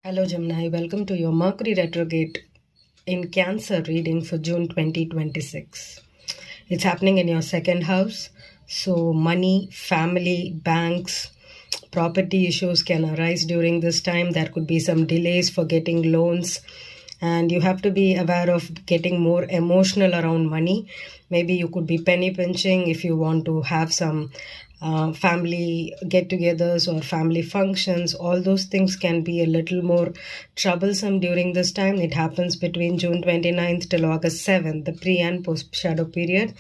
Hello Gemini, welcome to your Mercury Retrograde in Cancer reading for June 2026. It's happening in your second house. So money, family, banks, property issues can arise during this time. There could be some delays for getting loans. And you have to be aware of getting more emotional around money. Maybe you could be penny pinching if you want to have some family get-togethers or family functions. All those things can be a little more troublesome during this time. It happens between June 29th till August 7th, the pre and post shadow period,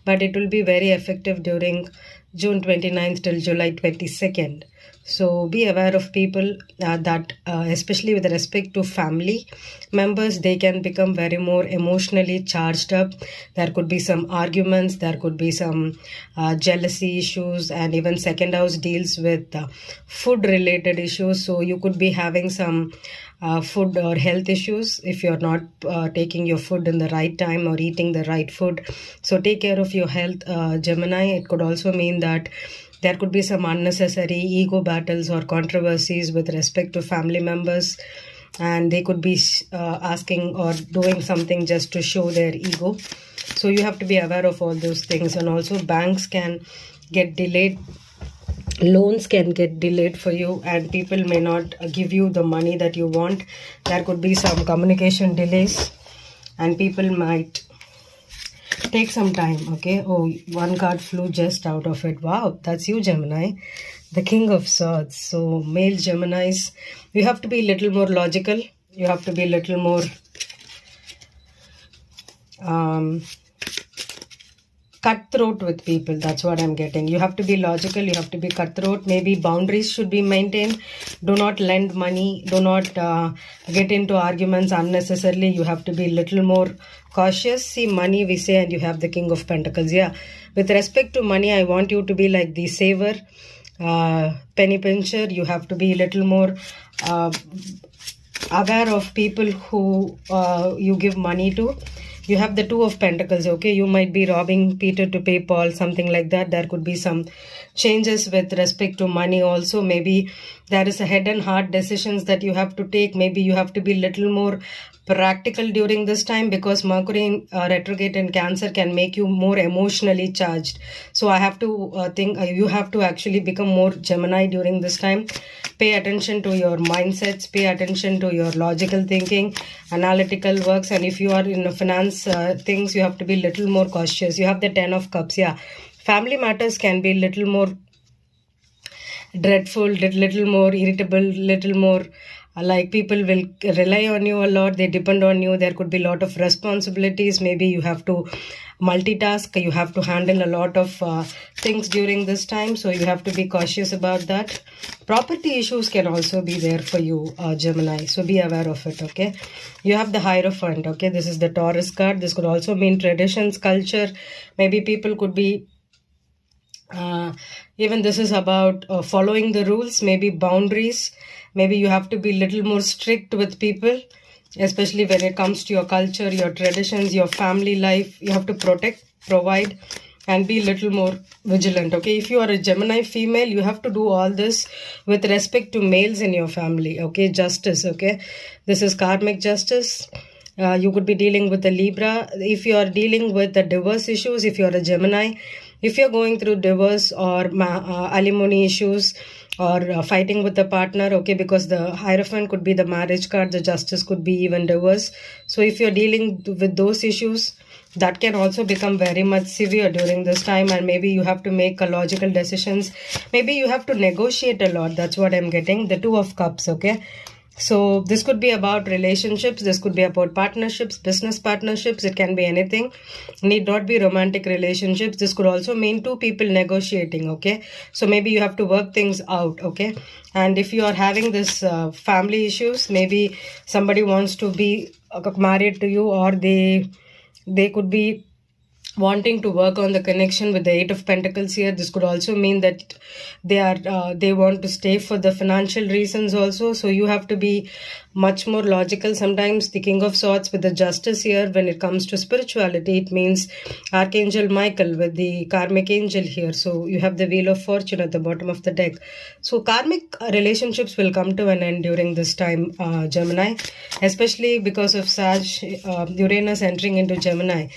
but it will be very effective during June 29th till July 22nd. So be aware of people that especially with respect to family members, they can become very more emotionally charged up. There could be some arguments, there could be some jealousy issues, and even second house deals with food related issues. So you could be having some food or health issues if you're not taking your food in the right time or eating the right food. So take care of your health, Gemini. It could also mean that there could be some unnecessary ego battles or controversies with respect to family members, and they could be asking or doing something just to show their ego. So you have to be aware of all those things. And also banks can get delayed, loans can get delayed for you, and people may not give you the money that you want. There could be some communication delays and people might take some time. Okay, oh, one card flew just out of it. Wow, that's you, Gemini, the King of Swords. So male Geminis, you have to be a little more logical, you have to be a little more cutthroat with people. That's what I'm getting. You have to be logical, you have to be cutthroat. Maybe boundaries should be maintained. Do not lend money, do not get into arguments unnecessarily. You have to be a little more cautious. See, money we say, and you have the King of Pentacles. Yeah, with respect to money, I want you to be like the saver, penny pincher. You have to be a little more aware of people who you give money to. You have the Two of Pentacles. Okay, you might be robbing Peter to pay Paul, something like that. There could be some changes with respect to money also. Maybe there is a head and heart decisions that you have to take. Maybe you have to be a little more practical during this time, because Mercury in retrograde in Cancer can make you more emotionally charged. So I have to think you have to actually become more Gemini during this time. Pay attention to your mindsets, pay attention to your logical thinking, analytical works. And if you are in finance things, you have to be a little more cautious. You have the 10 of Cups. Yeah, family matters can be a little more dreadful, little more irritable, little more like people will rely on you a lot, they depend on you. There could be a lot of responsibilities. Maybe you have to multitask, you have to handle a lot of things during this time, so you have to be cautious about that. Property issues can also be there for you, Gemini, so be aware of it. Okay, you have the Hierophant. Okay, this is the Taurus card. This could also mean traditions, culture. Maybe people could be even this is about following the rules, maybe boundaries. Maybe you have to be a little more strict with people, especially when it comes to your culture, your traditions, your family life. You have to protect, provide, and be a little more vigilant. Okay, if you are a Gemini female, you have to do all this with respect to males in your family. Okay, justice. Okay, this is karmic justice. You could be dealing with a Libra. If you are dealing with the divorce issues, if you are a Gemini, if you're going through divorce or alimony issues, or fighting with the partner, okay, because the Hierophant could be the marriage card, the Justice could be even divorce. So if you're dealing with those issues, that can also become very much severe during this time, and maybe you have to make logical decisions. Maybe you have to negotiate a lot. That's what I'm getting. The Two of Cups. Okay, so this could be about relationships, this could be about partnerships, business partnerships. It can be anything, need not be romantic relationships. This could also mean two people negotiating. Okay, so maybe you have to work things out. Okay, and if you are having this family issues, maybe somebody wants to be married to you, or they could be wanting to work on the connection with the Eight of Pentacles here. This could also mean that they want to stay for the financial reasons also. So you have to be much more logical. Sometimes the King of Swords with the Justice here, when it comes to spirituality, it means Archangel Michael with the karmic angel here. So you have the Wheel of Fortune at the bottom of the deck. So karmic relationships will come to an end during this time, Gemini, especially because of Uranus entering into Gemini.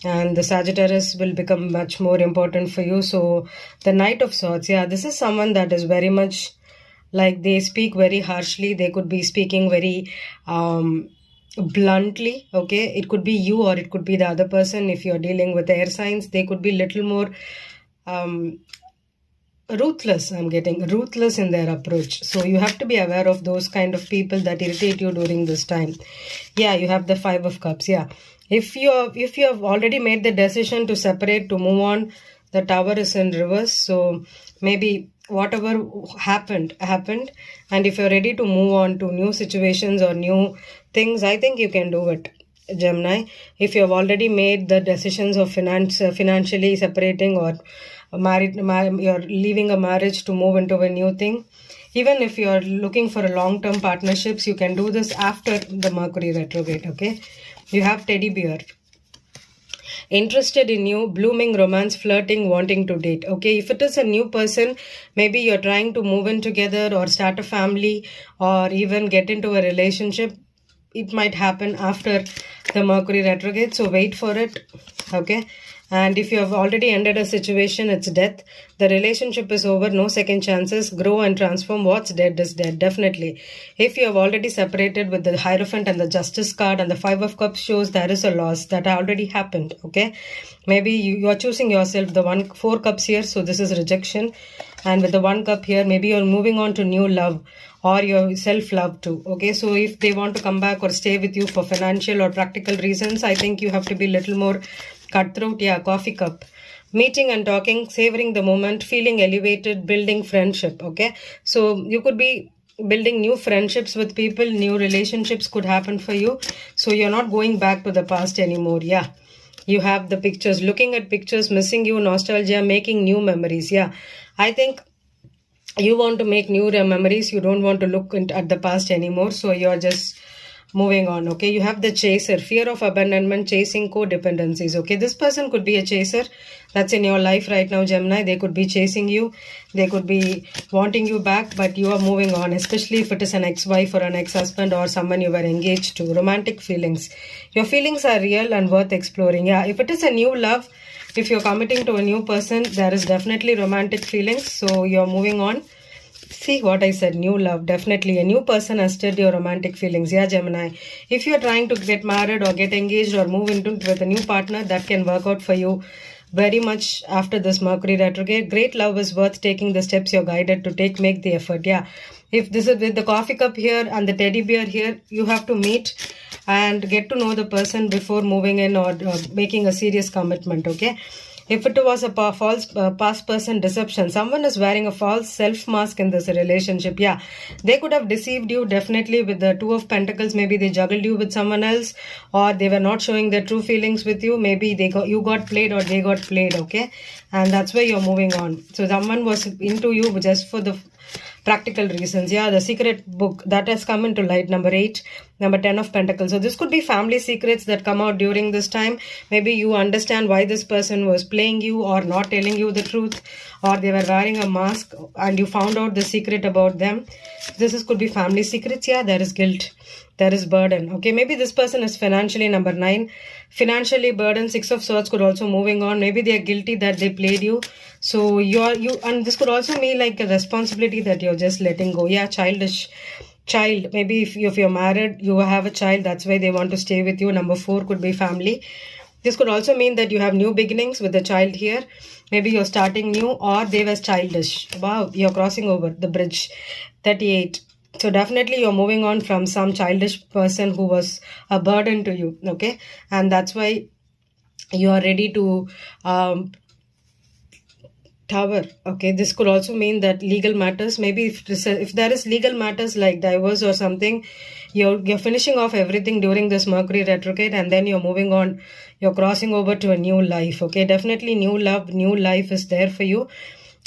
And the Sagittarius will become much more important for you. So the Knight of Swords, yeah, this is someone that is very much like, they speak very harshly. They could be speaking very bluntly, okay? It could be you or it could be the other person. If you're dealing with air signs, they could be little more ruthless. I'm getting ruthless in their approach. So you have to be aware of those kind of people that irritate you during this time. Yeah, you have the Five of Cups, yeah. If you have already made the decision to separate, to move on, the Tower is in reverse. So maybe whatever happened. And if you're ready to move on to new situations or new things, I think you can do it, Gemini. If you have already made the decisions of financially separating or you're leaving a marriage to move into a new thing. Even if you're looking for a long-term partnerships, you can do this after the Mercury retrograde, okay? You have Teddy Bear. Interested in you, blooming romance, flirting, wanting to date, okay? If it is a new person, maybe you're trying to move in together or start a family or even get into a relationship. It might happen after the Mercury retrograde, so wait for it, okay? And if you have already ended a situation, it's death. The relationship is over, no second chances. Grow and transform. What's dead is dead, definitely. If you have already separated with the Hierophant and the Justice card and the Five of Cups shows there is a loss that already happened, okay? Maybe you are choosing yourself, the Four Cups here, so this is rejection. And with the One Cup here, maybe you're moving on to new love or your self-love too, okay? So if they want to come back or stay with you for financial or practical reasons, I think you have to be a little more cutthroat. Yeah, Coffee Cup. Meeting and talking, savoring the moment, feeling elevated, building friendship, okay? So you could be building new friendships with people, new relationships could happen for you. So you're not going back to the past anymore, yeah. You have the pictures, looking at pictures, missing you, nostalgia, making new memories, yeah. I think you want to make new memories. You don't want to look at the past anymore. So you're just moving on, okay? You have the Chaser, fear of abandonment, chasing codependencies, okay? This person could be a chaser that's in your life right now, Gemini. They could be chasing you. They could be wanting you back, but you are moving on, especially if it is an ex-wife or an ex-husband or someone you were engaged to. Romantic feelings. Your feelings are real and worth exploring. Yeah, if it is a new love, if you're committing to a new person, there is definitely romantic feelings. So you're moving on. See what I said, new love, definitely. A new person has stirred your romantic feelings. Yeah, Gemini. If you're trying to get married or get engaged or move into with a new partner, that can work out for you very much after this Mercury retrograde. Great love is worth taking the steps you're guided to take. Make the effort. Yeah. If this is with the Coffee Cup here and the Teddy Bear here, you have to meet and get to know the person before moving in or making a serious commitment, okay? If it was a false past person deception, someone is wearing a false self mask in this relationship. Yeah, they could have deceived you definitely with the Two of Pentacles. Maybe they juggled you with someone else, or they were not showing their true feelings with you. Maybe you got played or they got played, okay? And that's why you're moving on. So someone was into you just for the practical reasons. Yeah, the secret book that has come into light, number 8, number 10 of Pentacles. So this could be family secrets that come out during this time. Maybe you understand why this person was playing you or not telling you the truth, or they were wearing a mask and you found out the secret about them. Could be family secrets. Yeah, there is guilt, there is burden, okay? Maybe this person is financially, number 9, financially burdened. 6 of Swords could also moving on. Maybe they are guilty that they played you. So and this could also mean like a responsibility that you're just letting go. Yeah, childish child. Maybe if you're married, you have a child, that's why they want to stay with you. Number 4 could be family. This could also mean that you have new beginnings with the child here. Maybe you're starting new, or they were childish. Wow, you're crossing over the bridge. 38. So definitely you're moving on from some childish person who was a burden to you, okay? And that's why you are ready to Tower. Okay, this could also mean that legal matters. Maybe if there is legal matters like divorce or something, you're finishing off everything during this Mercury retrograde, and then you're moving on. You're crossing over to a new life. Okay, definitely new love, new life is there for you.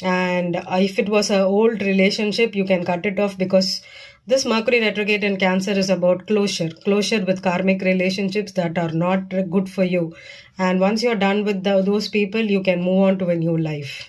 And if it was an old relationship, you can cut it off, because this Mercury retrograde in Cancer is about closure with karmic relationships that are not good for you. And once you're done with those people, you can move on to a new life.